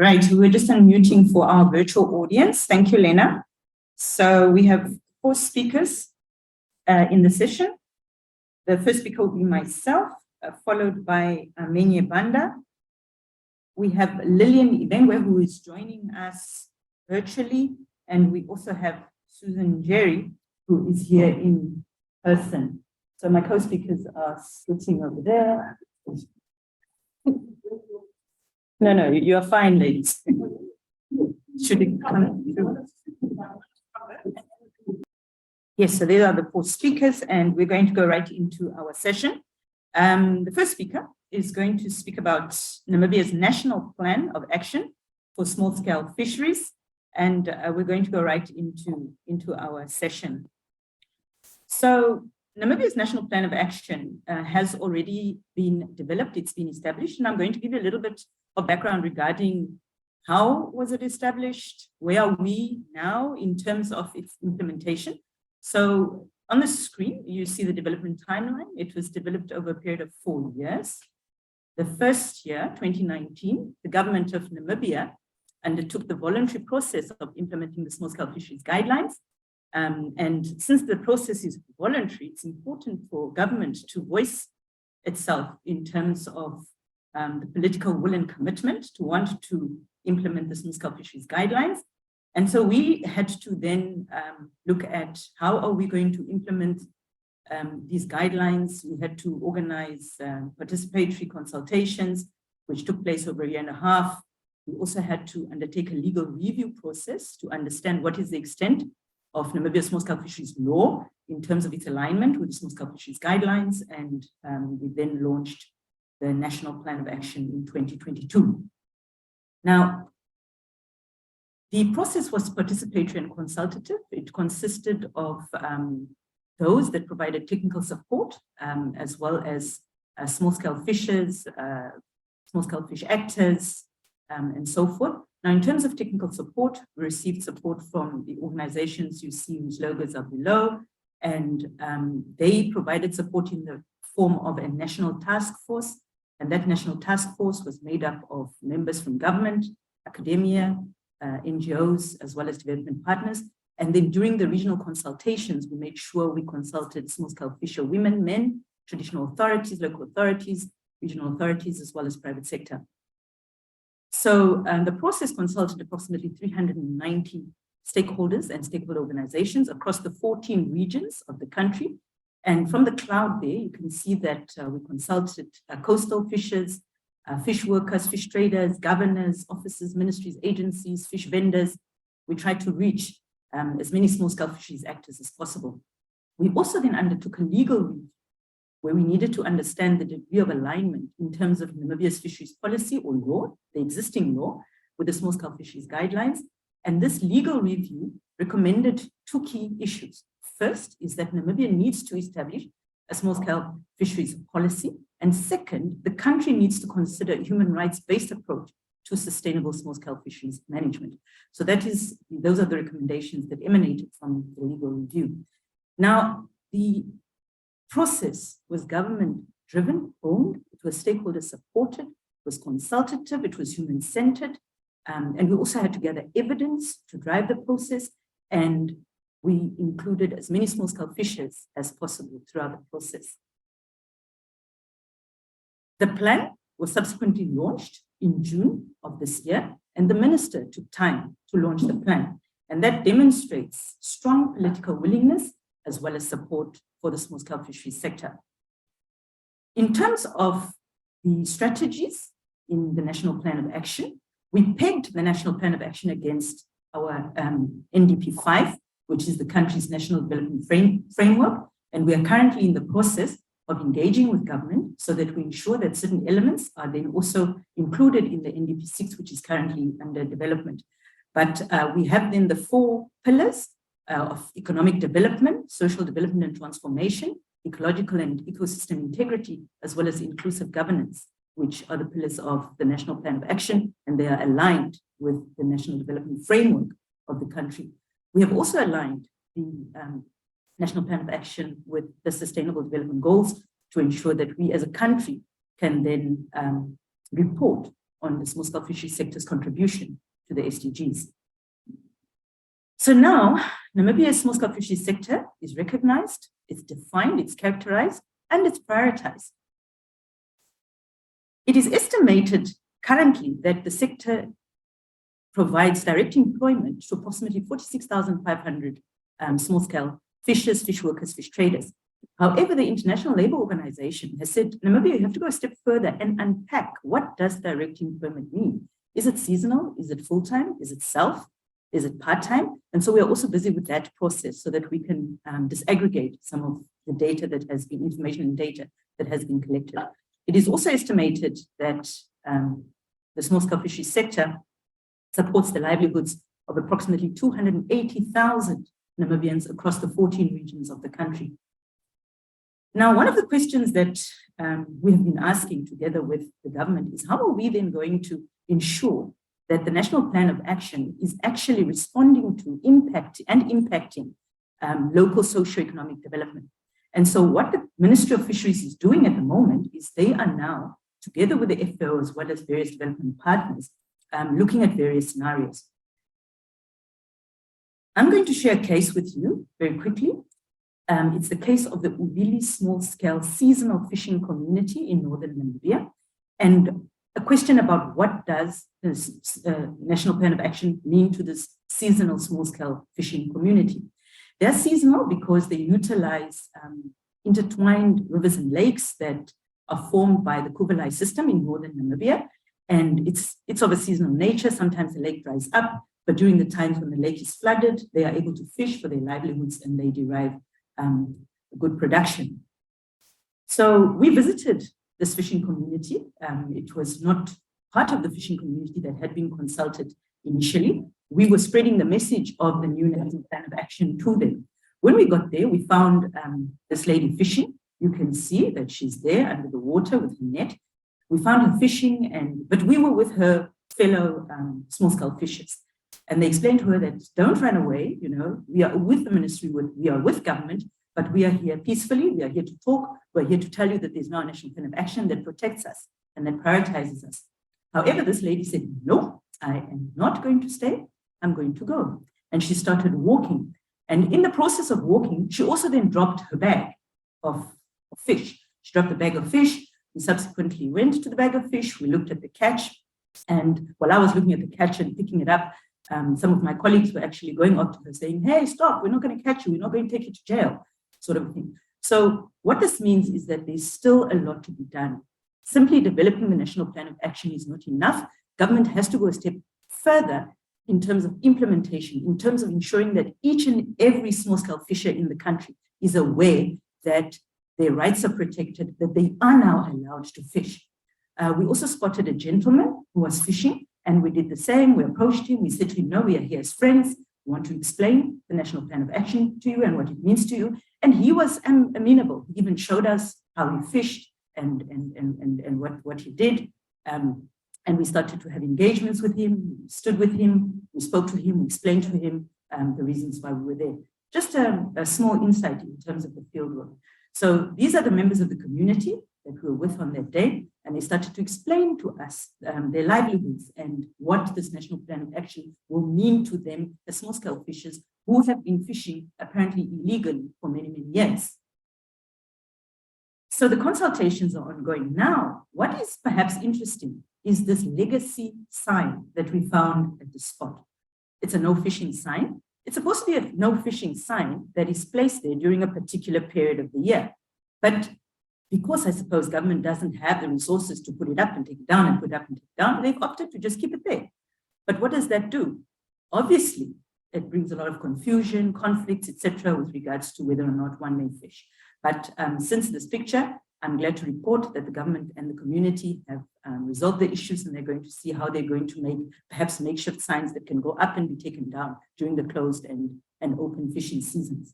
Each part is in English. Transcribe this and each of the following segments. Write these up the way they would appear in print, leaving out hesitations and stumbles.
Right, we're just unmuting for our virtual audience. Thank you, Lena. So we have 4 speakers in the session. The first speaker will be myself, followed by Menye Banda. We have Lillian Ibengwe, who is joining us virtually, and we also have Susan Jerry, who is here in person. So my co-speakers are sitting over there. No, you are fine, ladies. Should it come through? Yes, so there are the 4 speakers, and we're going to go right into our session. The first speaker is going to speak about Namibia's National Plan of Action for Small-Scale Fisheries, and we're going to go right into our session. So Namibia's National Plan of Action has already been developed, it's been established, and I'm going to give you a little bit of background regarding how was it established, where are we now in terms of its implementation. So on the screen, you see the development timeline. It was developed over a period of 4 years. The first year, 2019, the government of Namibia undertook the voluntary process of implementing the Small-Scale Fisheries Guidelines. And since the process is voluntary, it's important for government to voice itself in terms of the political will and commitment to want to implement the Small-Scale Fisheries Guidelines. And so we had to then look at how are we going to implement these guidelines. We had to organize participatory consultations, which took place over 1.5 years. We also had to undertake a legal review process to understand what is the extent of Namibia's small-scale fisheries law in terms of its alignment with the Small-Scale Fisheries Guidelines. And we then launched the National Plan of Action in 2022. Now, the process was participatory and consultative. It consisted of those that provided technical support, as well as small-scale fishers, small-scale fish actors, and so forth. Now, in terms of technical support, we received support from the organizations you see whose logos are below, and they provided support in the form of a national task force, and that national task force was made up of members from government, academia, NGOs, as well as development partners. And then during the regional consultations, we made sure we consulted small-scale fisher women, men, traditional authorities, local authorities, regional authorities, as well as private sector. So the process consulted approximately 390 stakeholders and stakeholder organizations across the 14 regions of the country. And from the cloud there, you can see that we consulted coastal fishers, fish workers, fish traders, governors, officers, ministries, agencies, fish vendors. We tried to reach as many small-scale fisheries actors as possible. We also then undertook a legal review where we needed to understand the degree of alignment in terms of Namibia's fisheries policy or law, the existing law, with the Small-Scale Fisheries Guidelines. And this legal review recommended 2 key issues. First is that Namibia needs to establish a small-scale fisheries policy. And second, the country needs to consider a human rights-based approach to sustainable small-scale fisheries management. So those are the recommendations that emanated from the legal review. Now, the process was government-driven, owned, it was stakeholder-supported, it was consultative, it was human-centered, and we also had to gather evidence to drive the process, and we included as many small-scale fishers as possible throughout the process. The plan was subsequently launched in June of this year, and the minister took time to launch the plan. And that demonstrates strong political willingness as well as support for the small-scale fisheries sector. In terms of the strategies in the National Plan of Action, we pegged the National Plan of Action against our NDP 5, which is the country's national development framework. And we are currently in the process of engaging with government so that we ensure that certain elements are then also included in the NDP 6, which is currently under development. But we have then the 4 pillars of economic development, social development and transformation, ecological and ecosystem integrity, as well as inclusive governance, which are the pillars of the National Plan of Action, and they are aligned with the National Development Framework of the country. We have also aligned the National Plan of Action with the Sustainable Development Goals to ensure that we as a country can then report on the small-scale fisheries sector's contribution to the SDGs. So now, Namibia's small-scale fisheries sector is recognized, it's defined, it's characterized, and it's prioritized. It is estimated currently that the sector provides direct employment to approximately 46,500 small-scale fishers, fish workers, fish traders. However, the International Labour Organization has said, Namibia, you have to go a step further and unpack what does direct employment mean? Is it seasonal? Is it full-time? Is it self? Is it part-time? And so we are also busy with that process so that we can disaggregate some of the data that has been, information and data that has been collected. It is also estimated that the small-scale fisheries sector supports the livelihoods of approximately 280,000 Namibians across the 14 regions of the country. Now, one of the questions that we have been asking together with the government is how are we then going to ensure that the National Plan of Action is actually responding to impacting local socioeconomic development. And so what the Ministry of Fisheries is doing at the moment is they are now, together with the FAO as well as various development partners, looking at various scenarios. I'm going to share a case with you very quickly. It's the case of the Uvili small-scale seasonal fishing community in northern Namibia, and a question about what does this National Plan of Action mean to this seasonal small-scale fishing community. They're seasonal because they utilize intertwined rivers and lakes that are formed by the Kuvalai system in northern Namibia, and it's of a seasonal nature. Sometimes the lake dries up, but during the times when the lake is flooded, they are able to fish for their livelihoods and they derive good production. So we visited this fishing community. It was not part of the fishing community that had been consulted initially. We were spreading the message of the new National Plan of Action to them. When we got there, we found this lady fishing. You can see that she's there under the water with her net. We found her fishing, but we were with her fellow small-scale fishers. And they explained to her that don't run away, you know, we are with the ministry, we are with government, but we are here peacefully, we are here to talk, we're here to tell you that there's now a National Plan of Action that protects us and that prioritizes us. However, this lady said, no, I am not going to stay, I'm going to go. And she started walking. And in the process of walking, she also then dropped her bag of fish. She dropped the bag of fish. We subsequently went to the bag of fish, we looked at the catch, and while I was looking at the catch and picking it up, some of my colleagues were actually going up to her saying, hey, stop, we're not going to catch you, we're not going to take you to jail, sort of thing. So what this means is that there's still a lot to be done. Simply developing the National Plan of Action is not enough. Government has to go a step further in terms of implementation, in terms of ensuring that each and every small-scale fisher in the country is aware that their rights are protected, that they are now allowed to fish. We also spotted a gentleman who was fishing, and we did the same. We approached him. We said to him, no, we are here as friends. We want to explain the National Plan of Action to you and what it means to you. And he was amenable. He even showed us how he fished and what he did. And we started to have engagements with him. We stood with him. We spoke to him. We explained to him the reasons why we were there. Just a small insight in terms of the field work. So these are the members of the community that we were with on that day, and they started to explain to us their livelihoods and what this National Plan of Action will mean to them as small-scale fishers who have been fishing apparently illegally for many, many years. So the consultations are ongoing. Now, what is perhaps interesting is this legacy sign that we found at the spot. It's a no fishing sign. It's supposed to be a no fishing sign that is placed there during a particular period of the year. But because I suppose government doesn't have the resources to put it up and take it down and put it up and take it down, they've opted to just keep it there. But what does that do? Obviously, it brings a lot of confusion, conflicts, etc., with regards to whether or not one may fish. But since this picture, I'm glad to report that the government and the community have resolved the issues, and they're going to see how they're going to make perhaps makeshift signs that can go up and be taken down during the closed and open fishing seasons.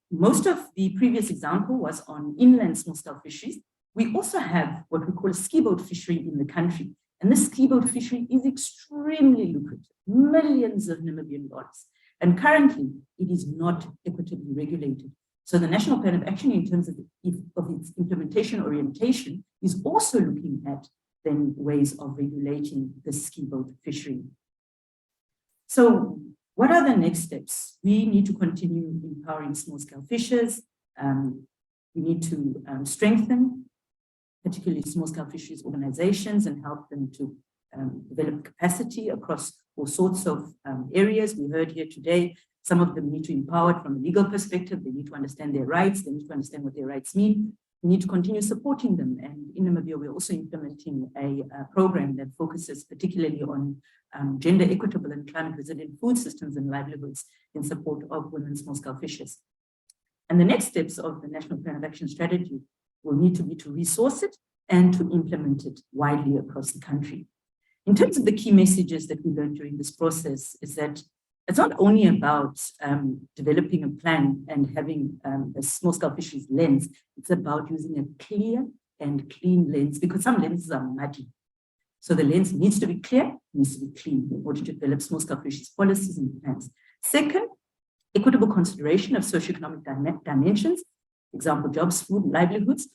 Most of the previous example was on inland small-scale fisheries. We also have what we call a ski boat fishery in the country. And this ski boat fishery is extremely lucrative, millions of Namibian dollars. And currently, it is not equitably regulated. So the National Plan of Action in terms of its implementation orientation is also looking at then ways of regulating the ski boat fishery. So what are the next steps? We need to continue empowering small-scale fishers. We need to strengthen particularly small-scale fisheries organizations and help them to develop capacity across all sorts of areas. We heard here today, some of them need to empower it from a legal perspective. They need to understand their rights. They need to understand what their rights mean. We need to continue supporting them. And in Namibia, we're also implementing a program that focuses particularly on gender equitable and climate resilient food systems and livelihoods in support of women small-scale fishers. And the next steps of the National Plan of Action strategy will need to be to resource it and to implement it widely across the country. In terms of the key messages that we learned during this process is that it's not only about developing a plan and having a small-scale fisheries lens, it's about using a clear and clean lens, because some lenses are muddy. So the lens needs to be clear, needs to be clean in order to develop small-scale fisheries policies and plans. Second, equitable consideration of socioeconomic dimensions, example, jobs, food, livelihoods,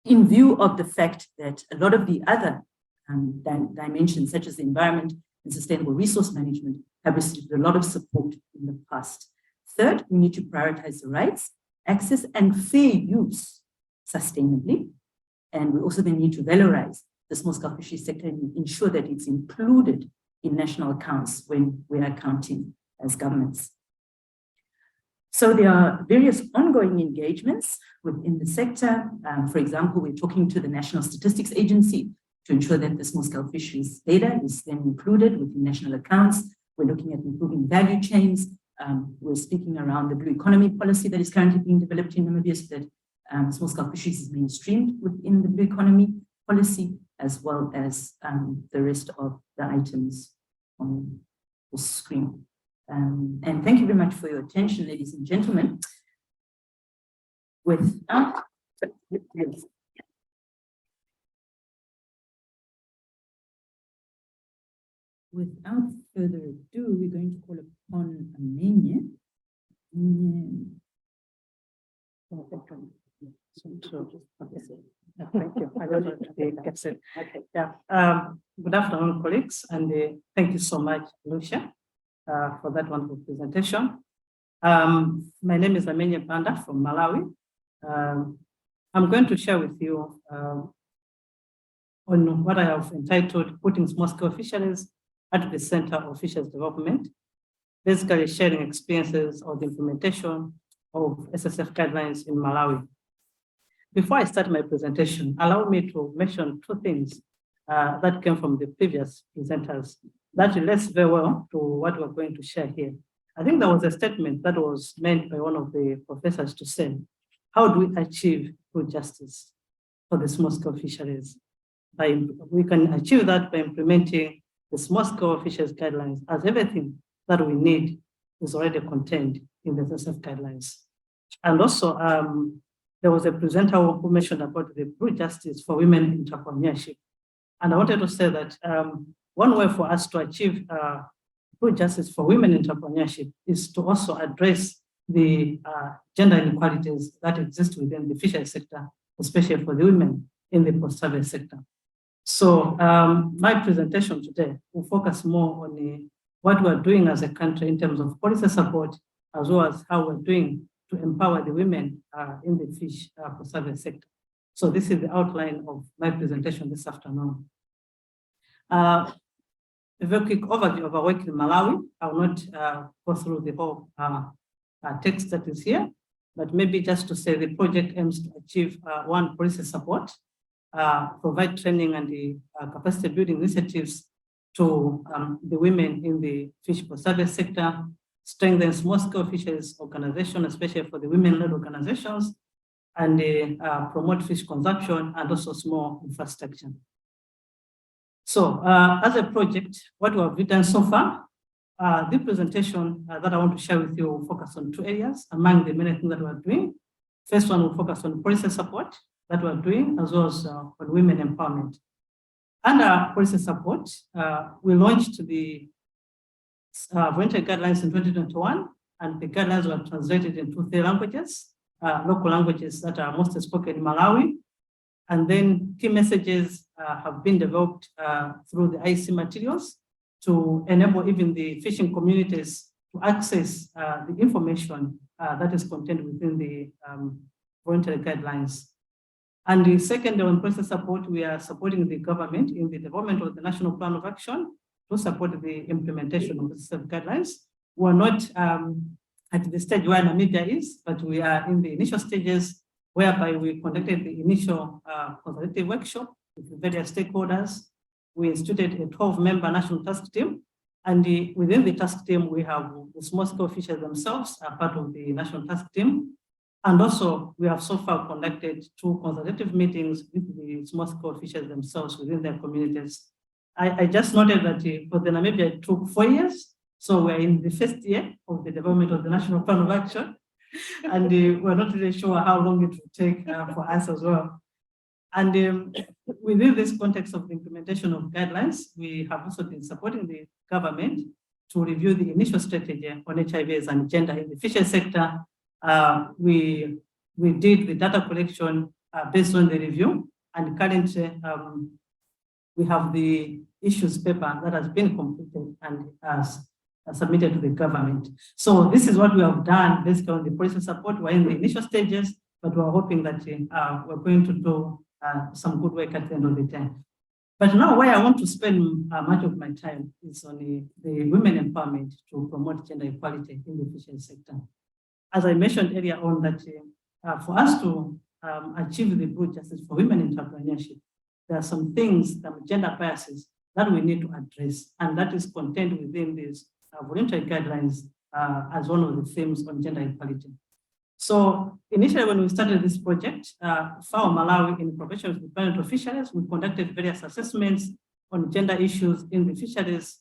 in view of the fact that a lot of the other dimensions, such as the environment and sustainable resource management, have received a lot of support in the past. Third, we need to prioritize the rights, access, and fair use sustainably. And we also then need to valorize the small-scale fisheries sector and ensure that it's included in national accounts when we are accounting as governments. So there are various ongoing engagements within the sector. For example, we're talking to the National Statistics Agency to ensure that the small-scale fisheries data is then included within national accounts. We're looking at improving value chains. We're speaking around the blue economy policy that is currently being developed in Namibia so that small-scale fisheries is mainstreamed within the blue economy policy, as well as the rest of the items on the screen. And thank you very much for your attention, ladies and gentlemen. Without further ado, we're going to call upon Amenya. Thank you. I don't know if they get it. Okay. Yeah. Good afternoon, colleagues, and thank you so much, Lucia, for that wonderful presentation. My name is Amenya Banda from Malawi. I'm going to share with you on what I have entitled Putting Small-Scale Fisheries at the Center of Fisheries Development, basically sharing experiences of the implementation of SSF guidelines in Malawi. Before I start my presentation, allow me to mention two things that came from the previous presenters that relates very well to what we're going to share here. I think there was a statement that was made by one of the professors to say, how do we achieve true justice for the small-scale fisheries? We can achieve that by implementing the small-scale fisheries guidelines, as everything that we need is already contained in the SSF guidelines. And also, there was a presenter who mentioned about the true justice for women entrepreneurship. And I wanted to say that one way for us to achieve true justice for women entrepreneurship is to also address the gender inequalities that exist within the fisheries sector, especially for the women in the post-harvest sector. So my presentation today will focus more on what we're doing as a country in terms of policy support, as well as how we're doing to empower the women in the fish post-harvest sector. So this is the outline of my presentation this afternoon. A very quick overview of our work in Malawi. I will not go through the whole text that is here, but maybe just to say the project aims to achieve one, policy support, provide training and the capacity building initiatives to the women in the fish post-harvest sector, strengthen small-scale fisheries organization, especially for the women-led organizations, and promote fish consumption and also small infrastructure. So as a project, what we have done so far, the presentation that I want to share with you will focus on two areas among the many things that we're doing. First one will focus on policy support that we're doing, as well as on women empowerment. Under policy support, we launched the Voluntary Guidelines in 2021, and the guidelines were translated into 3 languages, local languages that are mostly spoken in Malawi. And then key messages have been developed through the IC materials to enable even the fishing communities to access the information that is contained within the voluntary guidelines. And the second, on policy support, we are supporting the government in the development of the National Plan of Action to support the implementation of the SSF guidelines. We're not at the stage where Namibia is, but we are in the initial stages whereby we conducted the initial consultative workshop with various stakeholders. We instituted a 12-member national task team, and within the task team, we have the small-scale fisheries themselves are part of the national task team. And also, we have so far conducted 2 consultative meetings with the small-scale fisheries themselves within their communities. I just noted that for the Namibia, it took 4 years. So we're in the first year of the development of the National Plan of Action. And we're not really sure how long it will take for us as well. And within this context of the implementation of guidelines, we have also been supporting the government to review the initial strategy on HIVs and gender in the fisheries sector. We did the data collection based on the review, and currently we have the issues paper that has been completed and submitted to the government. So this is what we have done basically on the policy support. We're in the initial stages, but we're hoping that we're going to do some good work at the end of the day. But now where I want to spend much of my time is on the women empowerment to promote gender equality in the fisheries sector. As I mentioned earlier on, that for us to achieve the good justice for women in entrepreneurship, there are some things, some gender biases that we need to address, and that is contained within these voluntary guidelines as one of the themes on gender equality. So initially, when we started this project, FAO Malawi, in cooperation with the Department of Fisheries, we conducted various assessments on gender issues in the fisheries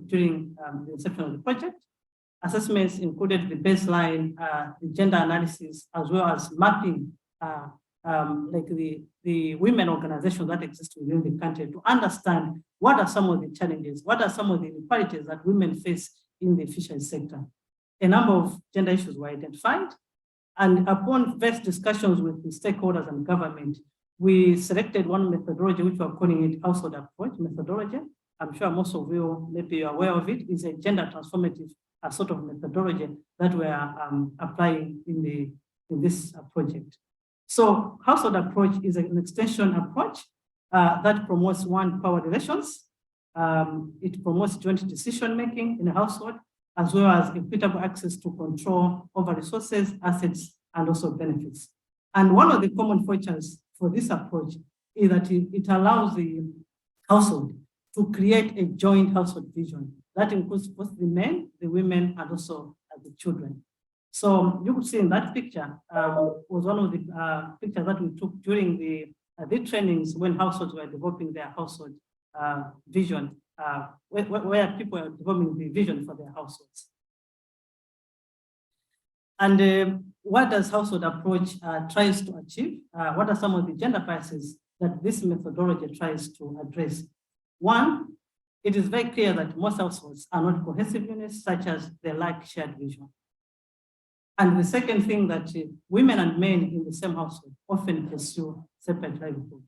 during the inception of the project. Assessments included the baseline, the gender analysis, as well as mapping like the women organizations that exist within the country to understand what are some of the challenges, what are some of the inequalities that women face in the fisheries sector. A number of gender issues were identified, and upon first discussions with the stakeholders and government, we selected one methodology, which we're calling it household approach methodology. I'm sure most of you may be aware of it. It's a gender transformative sort of methodology that we are applying in this project. So household approach is an extension approach that promotes power relations. It promotes joint decision-making in a household, as well as equitable access to control over resources, assets, and also benefits. And one of the common features for this approach is that it allows the household to create a joint household vision that includes both the men, the women, and also the children. So you could see in that picture was one of the pictures that we took during the trainings when households were developing their household vision, where people are developing the vision for their households. And what does household approach tries to achieve? What are some of the gender biases that this methodology tries to address? One, it is very clear that most households are not cohesive units, such as they lack shared vision. And the second thing, that women and men in the same household often pursue separate livelihood.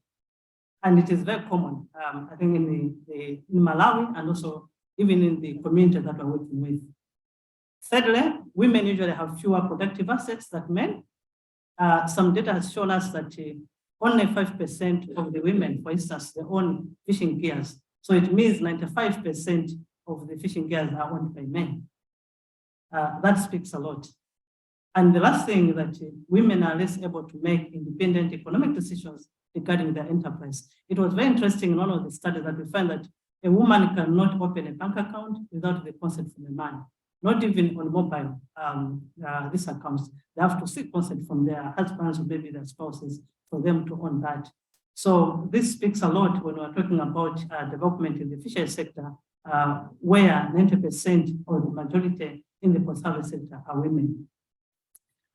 And it is very common, I think, in Malawi and also even in the community that we're working with. Thirdly, women usually have fewer productive assets than men. Some data has shown us that only 5% of the women, for instance, they own fishing gears. So it means 95% of the fishing gears are owned by men. That speaks a lot. And the last thing is that women are less able to make independent economic decisions regarding their enterprise. It was very interesting in one of the studies that we find that a woman cannot open a bank account without the consent from a man, not even on mobile these accounts. They have to seek consent from their husbands or maybe their spouses for them to own that. So this speaks a lot when we're talking about development in the fisheries sector, where 90% or the majority in the post-harvest sector are women.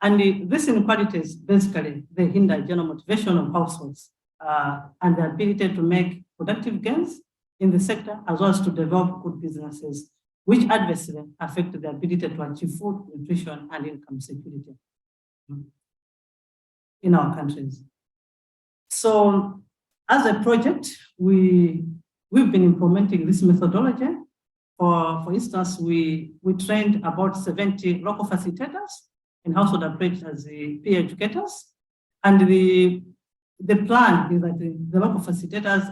And these inequalities, basically, they hinder general motivation of households and the ability to make productive gains in the sector, as well as to develop good businesses which adversely affect the ability to achieve food, nutrition, and income security in our countries. So as a project, we've been implementing this methodology. For instance, we trained about 70 local facilitators in household approach as the peer educators. And the plan is that the local facilitators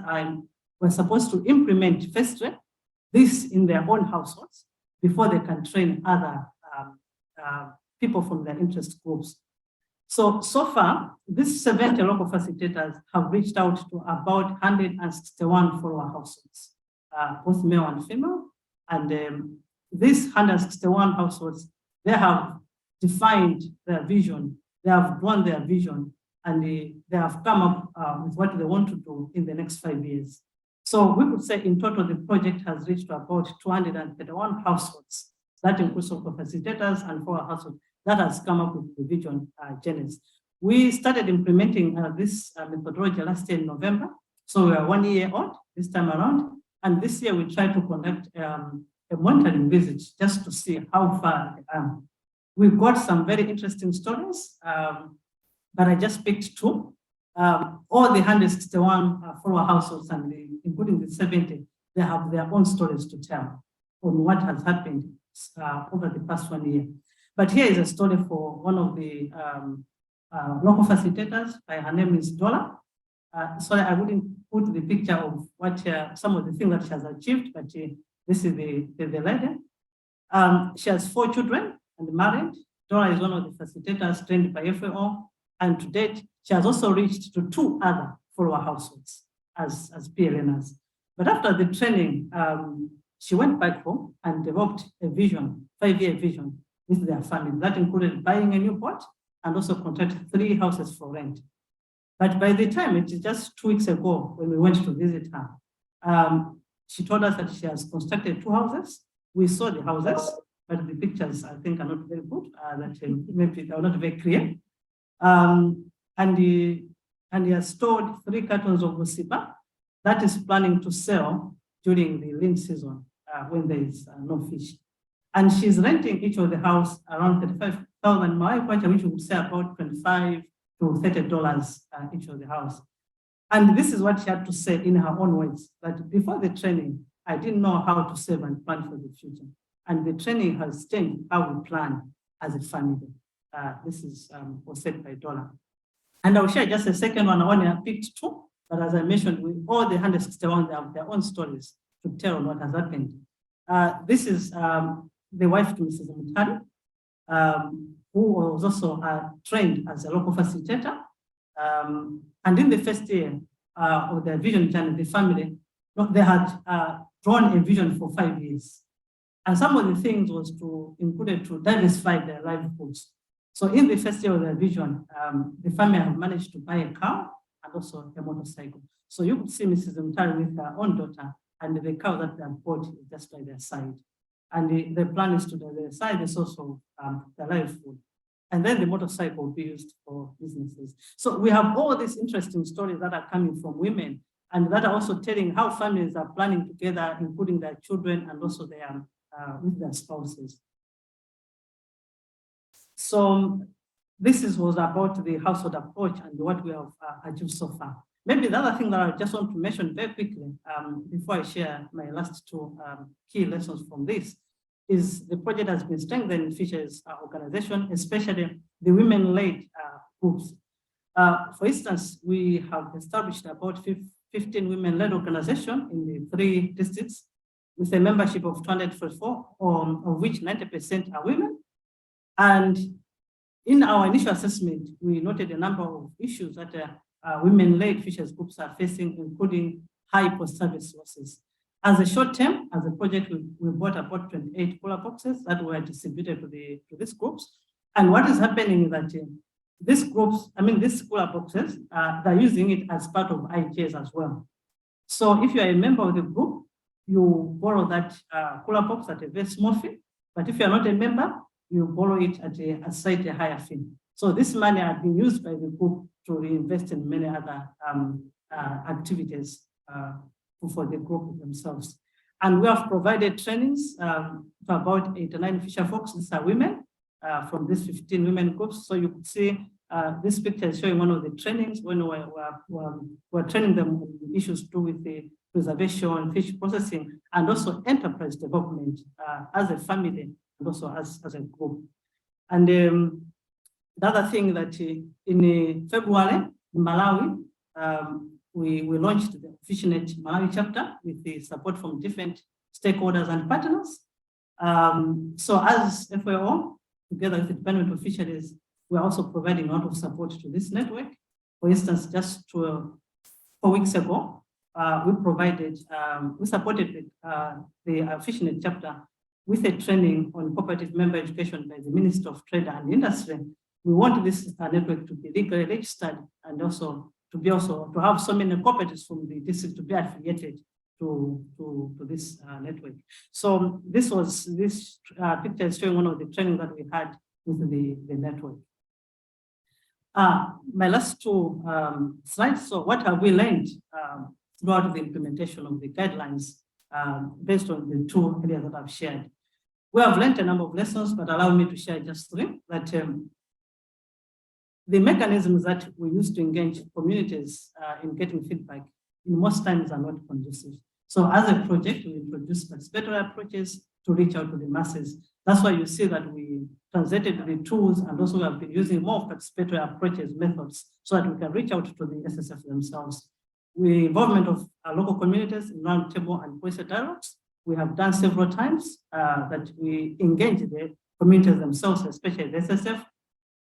were supposed to implement firstly this in their own households before they can train other people from their interest groups. So far, these 70 local facilitators have reached out to about 161 follower households, both male and female. And these 161 households, they have defined their vision, they have drawn their vision, and they have come up with what they want to do in the next 5 years. So we could say in total, the project has reached about 231 households. That includes local facilitators and follower households that has come up with the vision genesis. We started implementing this methodology last year in November. So we are 1 year old this time around. And this year we tried to conduct a monitoring visit just to see how far we've got some very interesting stories, but I just picked two. All the 161 follower households, and including the 70, they have their own stories to tell on what has happened over the past 1 year. But here is a story for one of the local facilitators. Her name is Dola. Sorry, I wouldn't put the picture of what some of the things that she has achieved, but this is the lady. She has 4 children and married. Dola is one of the facilitators trained by FAO, and to date, she has also reached to 2 other follower households as PLNers. But after the training, she went back home and developed a vision, 5-year vision with their family. That included buying a new boat and also contracted 3 houses for rent. But by the time, it is just 2 weeks ago when we went to visit her, she told us that she has constructed 2 houses. We saw the houses, but the pictures, I think, are not very good, that maybe they are not very clear. And he has stored 3 cartons of Musiba that is planning to sell during the lean season when there is no fish. And she's renting each of the house around 35,000 Malawi, which would say about $25 to $30 each of the house. And this is what she had to say in her own words, that before the training, I didn't know how to save and plan for the future. And the training has changed how we plan as a family. This is was said by Dola. And I'll share just a second one. I only picked 2, but as I mentioned, with all the 161, they have their own stories to tell what has happened. This is the wife to Mrs. Mutari, who was also trained as a local facilitator. And in the first year of their vision journey, the family, they had drawn a vision for 5 years. And some of the things was included to diversify their livelihoods. So in the first year of their vision, the family have managed to buy a car and also a motorcycle. So you could see Mrs. Mutari with her own daughter, and the cow that they have bought is just by their side. And the plan is to diversify the source of their livelihood. And then the motorcycle will be used for businesses. So we have all these interesting stories that are coming from women, and that are also telling how families are planning together, including their children and also with their spouses. So this was about the household approach and what we have achieved so far. Maybe the other thing that I just want to mention very quickly before I share my last 2 key lessons from this is the project has been strengthening fisheries organization, especially the women-led groups. For instance, we have established about 15 women-led organizations in the 3 districts with a membership of 244, of which 90% are women. And in our initial assessment, we noted a number of issues that women-led fisheries groups are facing, including high post-service losses. As a short term, as a project, we bought about 28 cooler boxes that were distributed to these groups. And what is happening is that these cooler boxes, they're using it as part of IGs as well. So if you are a member of the group, you borrow that cooler box at a very small fee. But if you are not a member, you borrow it at a slightly higher fee. So this money has been used by the group to reinvest in many other activities for the group themselves. And we have provided trainings to about 89 fisher folks. These are women from these 15 women groups. So you could see this picture is showing one of the trainings when we're training them on the issues to do with the preservation, fish processing, and also enterprise development as a family and also as a group. And the other thing that in February in Malawi, we launched the FishNet Malawi chapter with the support from different stakeholders and partners. So as FAO, together with the Department of Fisheries, we're also providing a lot of support to this network. For instance, just 4 weeks ago, we supported the FishNet chapter with a training on cooperative member education by the Minister of Trade and Industry. We want this network to be legally registered and also to have so many cooperatives from the district to be affiliated to this network. So this picture is showing one of the training that we had with the network. My last two slides. So what have we learned throughout the implementation of the guidelines based on the 2 areas that I've shared? We have learned a number of lessons, but allow me to share just 3. That the mechanisms that we use to engage communities in getting feedback in most times are not conducive. So as a project, we introduce participatory approaches to reach out to the masses. That's why you see that we translated the tools and also we have been using more participatory approaches, methods, so that we can reach out to the SSF themselves. With the involvement of our local communities in roundtable and policy dialogues, we have done several times that we engage the communities themselves, especially the SSF.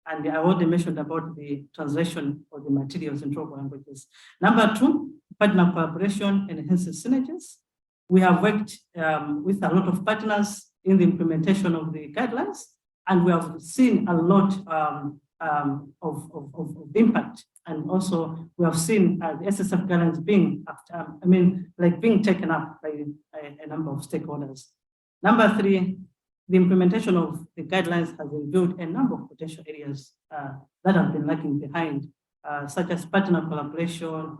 And I already mentioned about the translation of the materials in tribal languages. Number 2, partner collaboration enhances synergies. We have worked with a lot of partners in the implementation of the guidelines, and we have seen a lot of impact. And also we have seen the SSF guidelines being, being taken up by a number of stakeholders. Number 3, the implementation of the guidelines has revealed a number of potential areas that have been lagging behind, such as partner collaboration,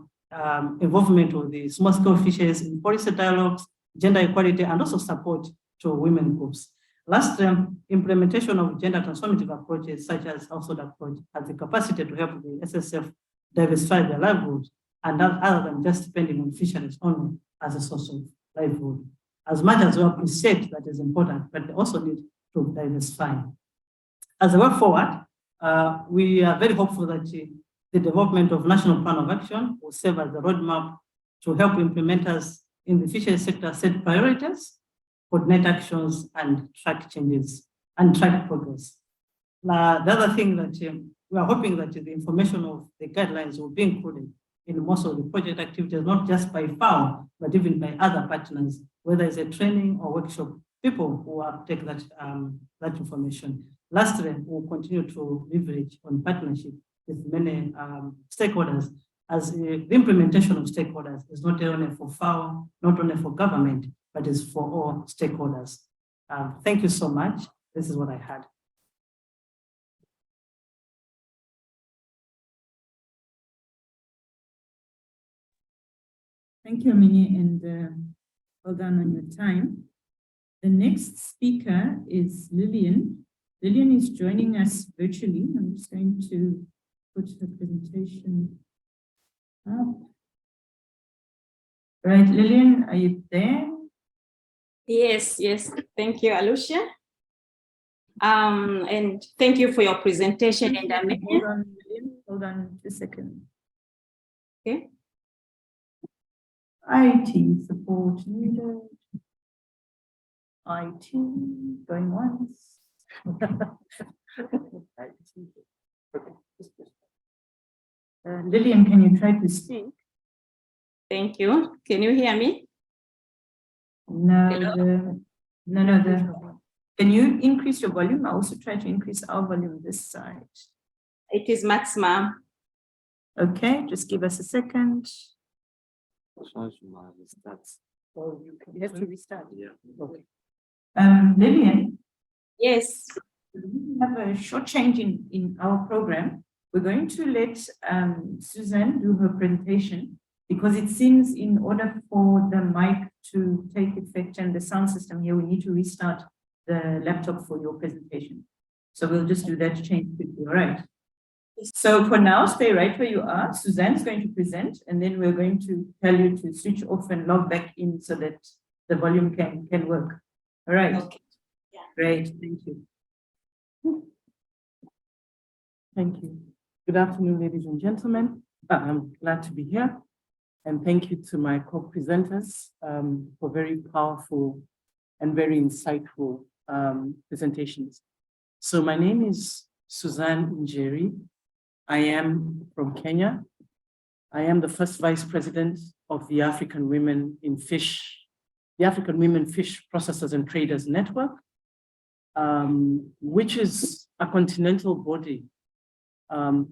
involvement of the small-scale fisheries in policy dialogues, gender equality, and also support to women groups. Last, implementation of gender transformative approaches, such as household approach, has the capacity to help the SSF diversify their livelihood, and other than just depending on fisheries only as a source of livelihood. As much as we appreciate that is important, but they also need to diversify. As a way forward, we are very hopeful that the development of National Plan of Action will serve as a roadmap to help implementers in the fisheries sector set priorities, coordinate actions, and track changes and track progress. The other thing that we are hoping that the information of the guidelines will be included in most of the project activities, not just by FAO, but even by other partners, whether it's a training or workshop, people who will take that information. Lastly, we'll continue to leverage on partnership with many stakeholders, as the implementation of stakeholders is not only for FAO, not only for government, but is for all stakeholders. Thank you so much. This is what I had. Thank you, Amini, and well done on your time. The next speaker is Lillian. Lillian is joining us virtually. I'm just going to put the presentation up. Right, Lillian, are you there? Yes. Thank you, Alucia. And thank you for your presentation. And hold on, Lillian. Hold on 2 seconds. Okay. IT support needed. IT going once. Lillian, can you try to speak? Thank you. Can you hear me? No. Can you increase your volume? I also try to increase our volume this side. It is maximum. Okay, just give us a second. Oh, you have to restart. Yeah. Okay. Lillian? Yes. We have a short change in our program. We're going to let Suzanne do her presentation, because it seems in order for the mic to take effect and the sound system here, we need to restart the laptop for your presentation. So we'll just do that change quickly, all right? So for now, stay right where you are. Suzanne's going to present, and then we're going to tell you to switch off and log back in so that the volume can work. All right. Okay. Yeah. Great, thank you. Thank you. Good afternoon, ladies and gentlemen. I'm glad to be here. And thank you to my co-presenters for very powerful and very insightful presentations. So my name is Suzanne Njeri. I am from Kenya. I am the first vice president of the African Women Fish Processors and Traders Network, which is a continental body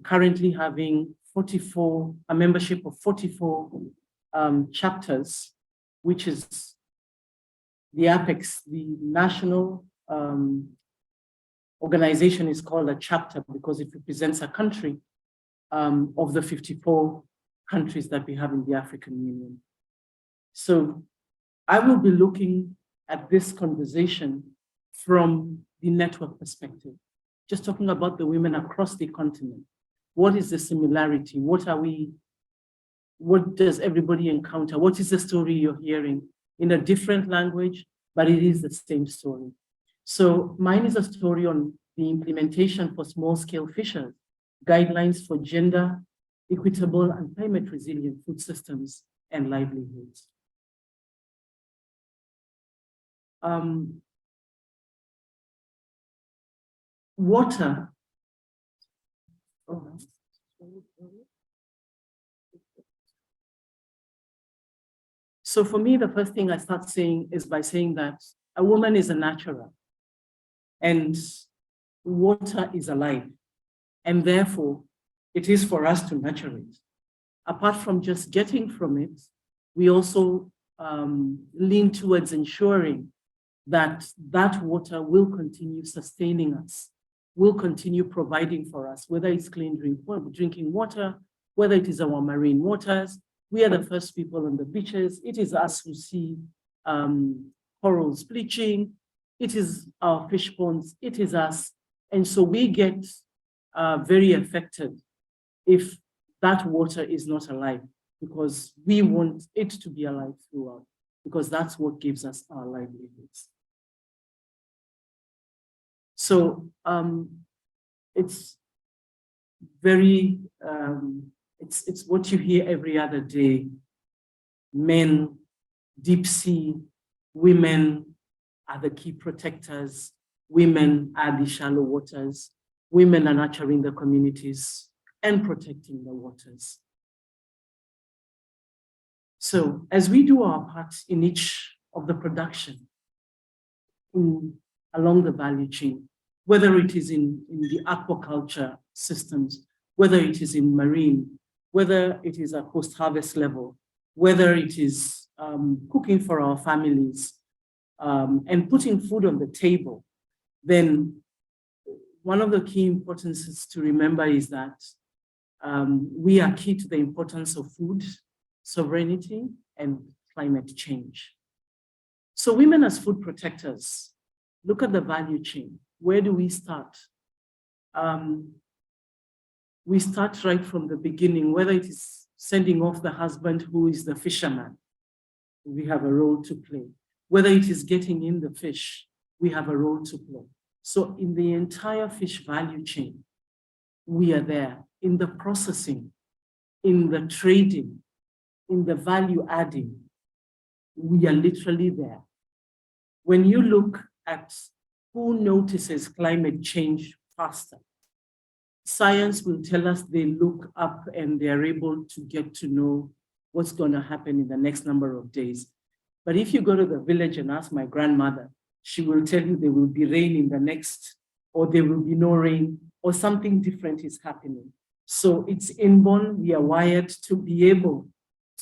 currently having a membership of 44 chapters, which is the apex, the national organization is called a chapter because it represents a country of the 54 countries that we have in the African Union. So I will be looking at this conversation from the network perspective, just talking about the women across the continent. What is the similarity? What does everybody encounter? What is the story you're hearing in a different language, but it is the same story. So mine is a story on the implementation for small-scale fisheries, guidelines for gender, equitable and climate resilient food systems and livelihoods. Water. So for me, the first thing I start saying is by saying that a woman is a natural and water is alive. And therefore, it is for us to nurture it. Apart from just getting from it, we also lean towards ensuring that that water will continue sustaining us, will continue providing for us, whether it's clean drinking water, whether it is our marine waters. We are the first people on the beaches. It is us who see corals bleaching. It is our fish ponds. It is us. And so we get very affected if that water is not alive, because we want it to be alive throughout, because that's what gives us our livelihoods. So it's very, it's what you hear every other day. Men, deep sea, women are the key protectors. Women are the shallow waters. Women are nurturing the communities and protecting the waters. So as we do our part in each of the production along the value chain, whether it is in the aquaculture systems, whether it is in marine, whether it is at post-harvest level, whether it is cooking for our families and putting food on the table, then one of the key importances to remember is that we are key to the importance of food sovereignty and climate change. So women as food protectors, look at the value chain. Where do we start? We start right from the beginning, whether it is sending off the husband who is the fisherman, we have a role to play. Whether it is getting in the fish, we have a role to play. So in the entire fish value chain, we are there in the processing, in the trading, in the value adding. We are literally there. When you look at who notices climate change faster, science will tell us they look up and they are able to get to know what's going to happen in the next number of days. But if you go to the village and ask my grandmother, she will tell you there will be rain in the next, or there will be no rain, or something different is happening. So it's inborn. We are wired to be able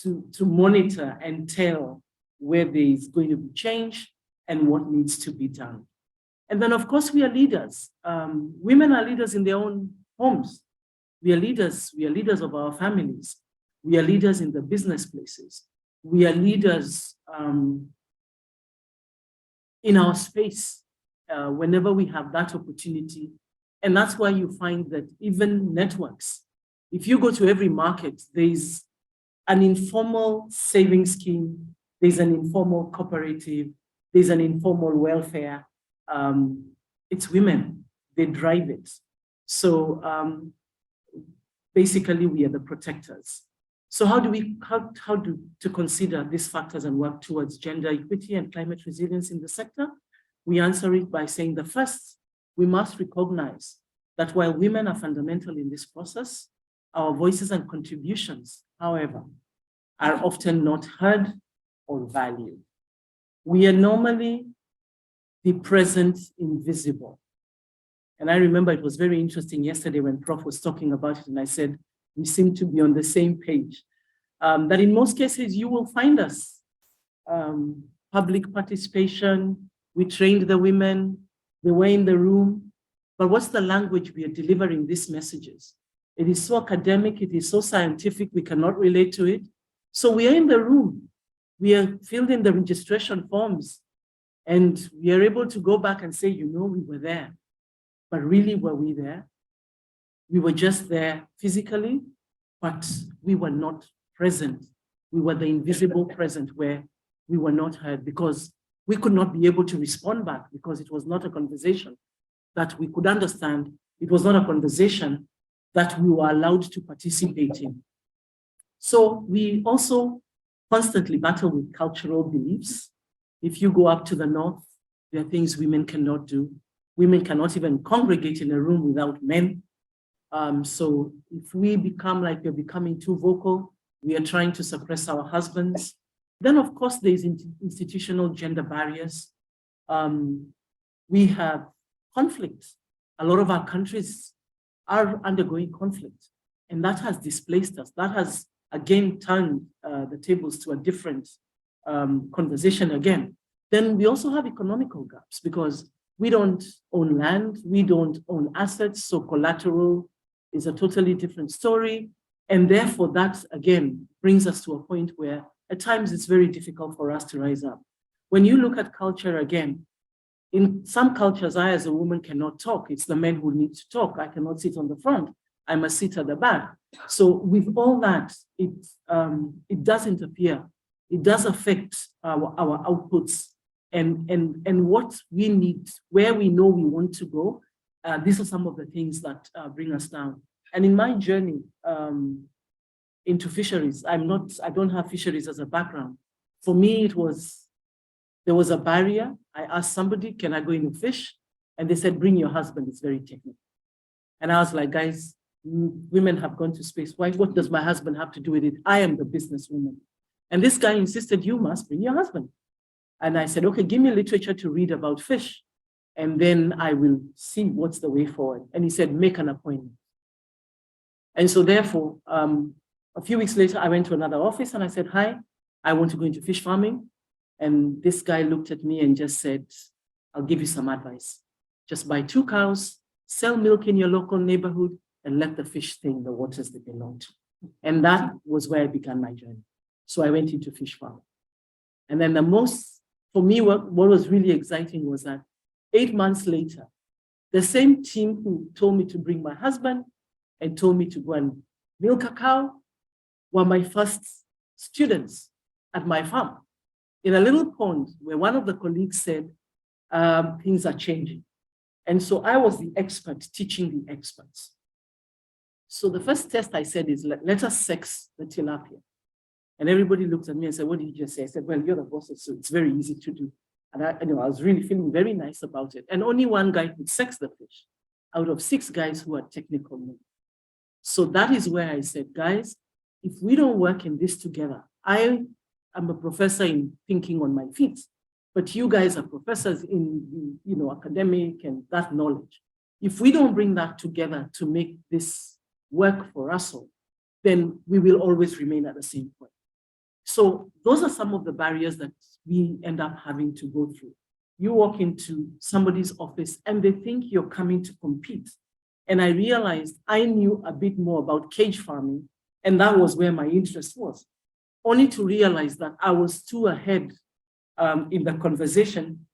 to monitor and tell where there is going to be change and what needs to be done. And then, of course, we are leaders. Women are leaders in their own homes. We are leaders of our families. We are leaders in the business places. We are leaders in our space whenever we have that opportunity. And that's why you find that even networks, if you go to every market, there's an informal savings scheme, there's an informal cooperative, there's an informal welfare. It's women, they drive it. So basically we are the protectors. So how to consider these factors and work towards gender equity and climate resilience in the sector? We answer it by saying the first, we must recognize that while women are fundamental in this process, our voices and contributions, however, are often not heard or valued. We are normally the present invisible. And I remember it was very interesting yesterday when Prof was talking about it, and I said, we seem to be on the same page. That in most cases, you will find us. Public participation, we trained the women, they were in the room, but what's the language we are delivering these messages? It is so academic, it is so scientific, we cannot relate to it. So we are in the room, we are filling the registration forms, and we are able to go back and say, you know, we were there. But really, were we there? We were just there physically, but we were not present. We were the invisible present where we were not heard because we could not be able to respond back because it was not a conversation that we could understand. It was not a conversation that we were allowed to participate in. So we also constantly battle with cultural beliefs. If you go up to the north, there are things women cannot do. Women cannot even congregate in a room without men. So if we become like we're becoming too vocal, we are trying to suppress our husbands. Then, of course, there's institutional gender barriers. We have conflict. A lot of our countries are undergoing conflict, and that has displaced us. That has, again, turned the tables to a different conversation again. Then we also have economical gaps because we don't own land, we don't own assets, so collateral is a totally different story. And therefore that, again, brings us to a point where at times it's very difficult for us to rise up. When you look at culture again, in some cultures, I as a woman cannot talk. It's the men who need to talk. I cannot sit on the front. I must sit at the back. So with all that, it does interfere. It does affect our outputs and what we need, where we know we want to go. These are some of the things that bring us down. And in my journey into fisheries, I don't have fisheries as a background. For me, there was a barrier. I asked somebody, can I go in and fish? And they said, bring your husband, it's very technical. And I was like, guys, women have gone to space. Why? What does my husband have to do with it? I am the businesswoman. And this guy insisted, you must bring your husband. And I said, okay, give me literature to read about fish. And then I will see what's the way forward. And he said, make an appointment. And so therefore, a few weeks later, I went to another office and I said, hi, I want to go into fish farming. And this guy looked at me and just said, I'll give you some advice. Just buy 2 cows, sell milk in your local neighborhood, and let the fish stay in the waters they belong to. And that was where I began my journey. So I went into fish farming. And then for me, what was really exciting was that 8 months later, the same team who told me to bring my husband and told me to go and milk a cow were my first students at my farm in a little pond where one of the colleagues said, things are changing. And so I was the expert teaching the experts. So the first test I said is, let us sex the tilapia. And everybody looked at me and said, what did you just say? I said, well, you're the boss, so it's very easy to do. And I was really feeling very nice about it. And only one guy could sex the fish out of 6 guys who are technical men. So that is where I said, guys, if we don't work in this together, I am a professor in thinking on my feet, but you guys are professors in academic and that knowledge. If we don't bring that together to make this work for us all, then we will always remain at the same point. So those are some of the barriers that we end up having to go through. You walk into somebody's office and they think you're coming to compete. And I realized I knew a bit more about cage farming And that was where my interest was, only to realize that I was too ahead in the conversation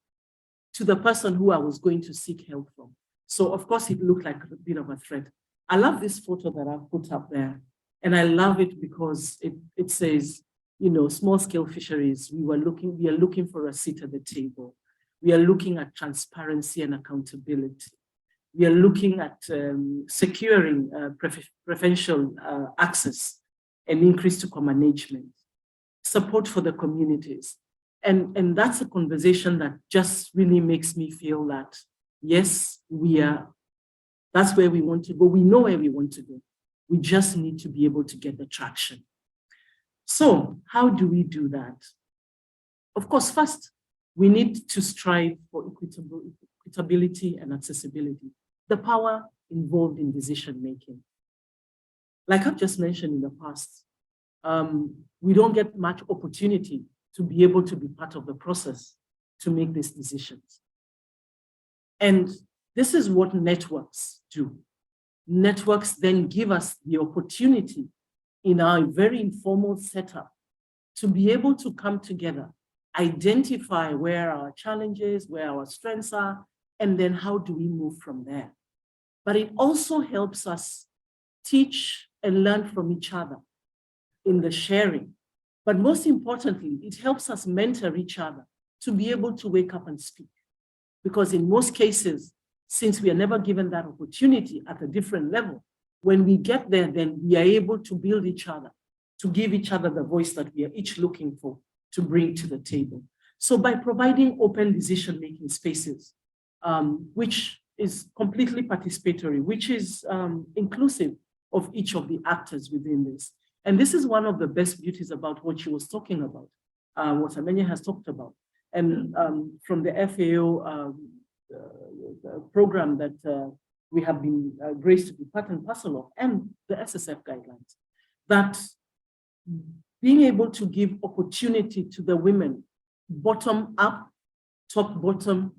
to the person who I was going to seek help from. So of course, it looked like a bit of a threat. I love this photo that I've put up there. And I love it because it says, you know, small scale fisheries, we are looking for a seat at the table. We are looking at transparency and accountability. We are looking at securing preferential access and increase to co-management, support for the communities. And that's a conversation that just really makes me feel that, yes, that's where we want to go. We know where we want to go. We just need to be able to get the traction. So how do we do that? Of course, first, we need to strive for equitability and accessibility, the power involved in decision-making. Like I've just mentioned in the past, we don't get much opportunity to be able to be part of the process to make these decisions. And this is what networks do. Networks then give us the opportunity in our very informal setup to be able to come together, identify where our challenges, where our strengths are, and then how do we move from there. But it also helps us teach and learn from each other in the sharing. But most importantly, it helps us mentor each other to be able to wake up and speak. Because in most cases, since we are never given that opportunity at a different level, when we get there, then we are able to build each other, to give each other the voice that we are each looking for to bring to the table. So by providing open decision-making spaces, which is completely participatory, which is inclusive of each of the actors within this. And this is one of the best beauties about what she was talking about, what Amenya has talked about. And from the FAO program that we have been graced to be part and parcel of, and the SSF guidelines, that being able to give opportunity to the women, bottom up, top bottom,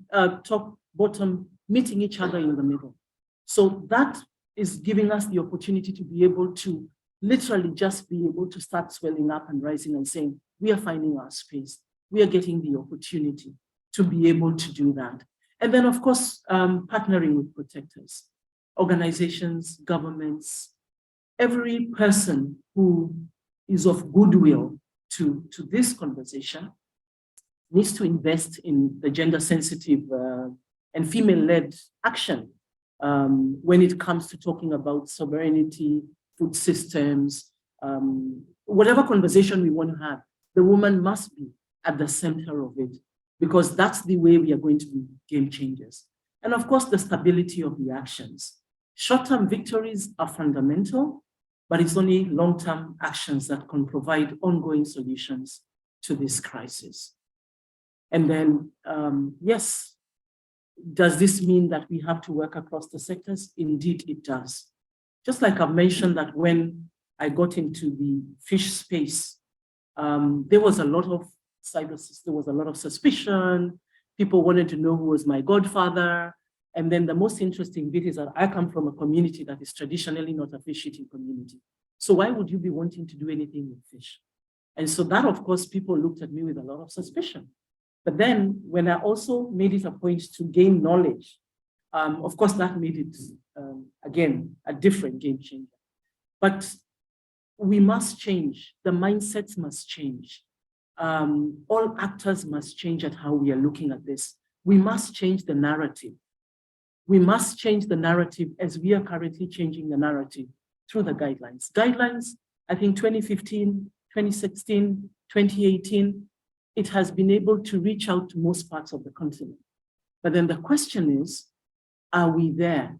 meeting each other in the middle. So that is giving us the opportunity to be able to literally just be able to start swelling up and rising and saying, we are finding our space. We are getting the opportunity to be able to do that. And then, of course, partnering with protectors, organizations, governments, every person who is of goodwill to this conversation needs to invest in the gender-sensitive and female-led action when it comes to talking about sovereignty, food systems, whatever conversation we want to have, the woman must be at the center of it, because that's the way we are going to be game changers. And of course, the stability of the actions. Short-term victories are fundamental, but it's only long-term actions that can provide ongoing solutions to this crisis. And then, yes, does this mean that we have to work across the sectors? Indeed, it does. Just like I've mentioned that when I got into the fish space, there was a lot of there was a lot of suspicion. People wanted to know who was my godfather. And then the most interesting bit is that I come from a community that is traditionally not a fish eating community. So why would you be wanting to do anything with fish? And so that, of course, people looked at me with a lot of suspicion. But then when I also made it a point to gain knowledge, of course, that made it, again, a different game changer. But we must change. The mindsets must change. All actors must change at how we are looking at this. We must change the narrative. We must change the narrative as we are currently changing the narrative through the guidelines. Guidelines, I think 2015, 2016, 2018, it has been able to reach out to most parts of the continent. But then the question is, are we there?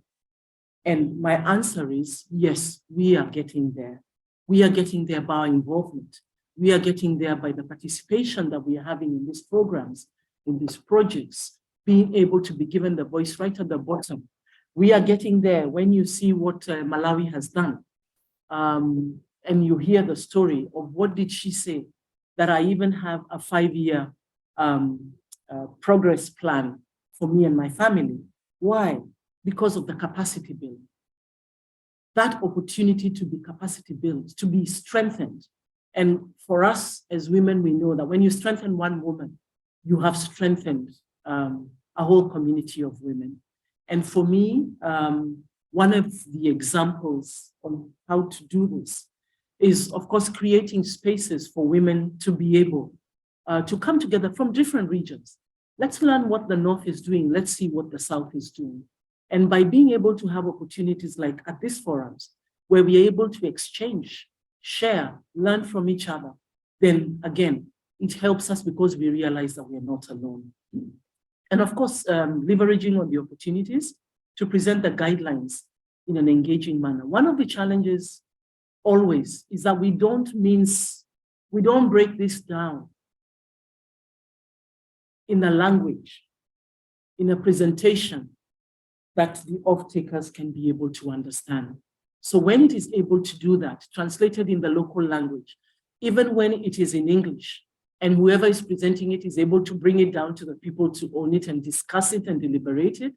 And my answer is, yes, we are getting there. We are getting there by our involvement. We are getting there by the participation that we are having in these programs, in these projects, being able to be given the voice right at the bottom. We are getting there when you see what Malawi has done. And you hear the story of what did she say, that I even have a 5-year progress plan for me and my family. Why? Because of the capacity building. that opportunity to be capacity built, to be strengthened. And for us as women, we know that when you strengthen one woman, you have strengthened a whole community of women. And for me, one of the examples on how to do this is, of course, creating spaces for women to be able to come together from different regions. Let's learn what the North is doing. Let's see what the South is doing. And by being able to have opportunities like at these forums, where we're able to exchange, share, learn from each other, then again, it helps us because we realize that we're not alone. And of course, leveraging on the opportunities to present the guidelines in an engaging manner. One of the challenges always is that we don't break this down in a language, in a presentation that the off-takers can be able to understand. So when it is able to do that, translated in the local language, even when it is in English, and whoever is presenting it is able to bring it down to the people to own it and discuss it and deliberate it,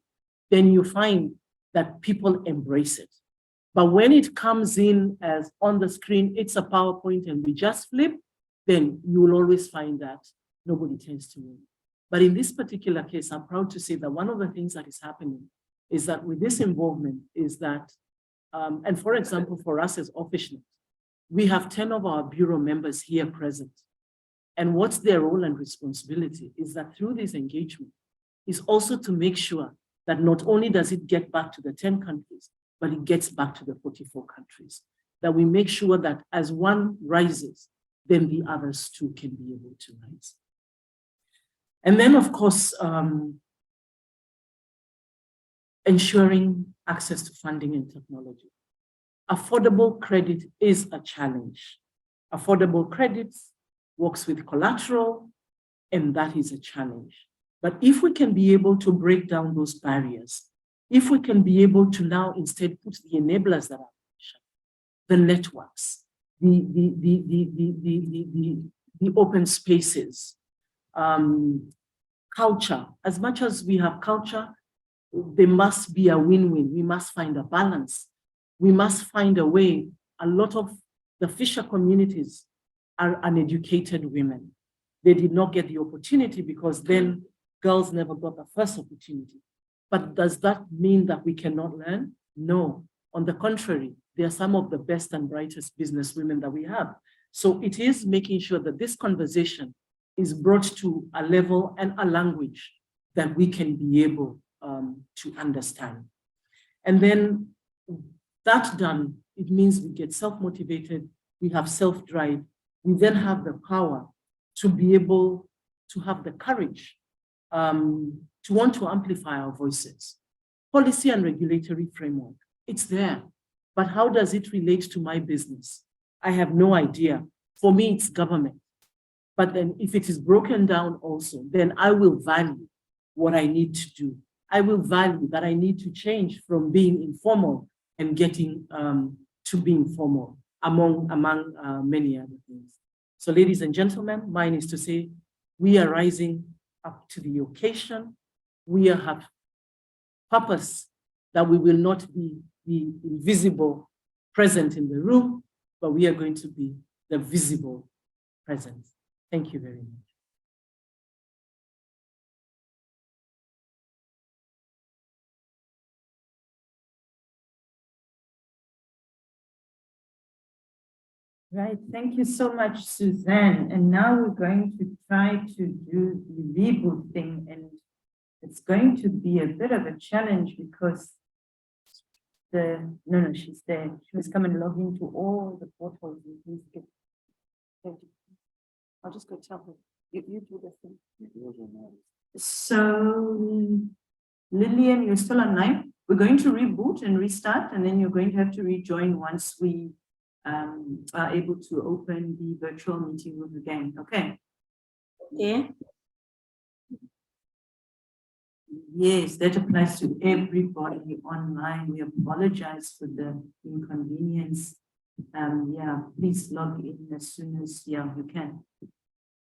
then you find that people embrace it. But when it comes in as on the screen, it's a PowerPoint and we just flip, then you will always find that nobody tends to win. But in this particular case, I'm proud to say that one of the things that is happening is that with this involvement is that, and for example, for us as officials, we have 10 of our bureau members here present. And what's their role and responsibility is that through this engagement is also to make sure that not only does it get back to the 10 countries, but it gets back to the 44 countries. That we make sure that as one rises, then the others too can be able to rise. And then, of course, ensuring access to funding and technology. Affordable credit is a challenge. Affordable credit works with collateral, and that is a challenge. But if we can be able to break down those barriers, if we can be able to now instead put the enablers that are mentioned, the networks, the open spaces, culture, as much as we have culture, there must be a win-win. We must find a balance. We must find a way. A lot of the fisher communities are uneducated women. They did not get the opportunity because then girls never got the first opportunity. But does that mean that we cannot learn? No. On the contrary, they are some of the best and brightest business women that we have. So it is making sure that this conversation is brought to a level and a language that we can be able to understand. And then that done, it means we get self-motivated, we have self-drive, we then have the power to be able to have the courage to want to amplify our voices. Policy and regulatory framework, it's there, but how does it relate to my business? I have no idea. For me, it's government. But then if it is broken down also, then I will value what I need to do. I will value that I need to change from being informal and getting to being formal, among many other things. So ladies and gentlemen, mine is to say, we are rising up to the occasion. We have purpose that we will not be the invisible present in the room, but we are going to be the visible presence. Thank you very much. Right, thank you so much, Suzanne. And now we're going to try to do the reboot thing, and it's going to be a bit of a challenge because she's there. She was coming and log into all the portals. I'll just go tell her. You do the thing. So, Lillian, you're still online. We're going to reboot and restart, and then you're going to have to rejoin once we are able to open the virtual meeting room again. Okay. Okay. Yes, that applies to everybody online. We apologize for the inconvenience. Yeah, please log in as soon as you can.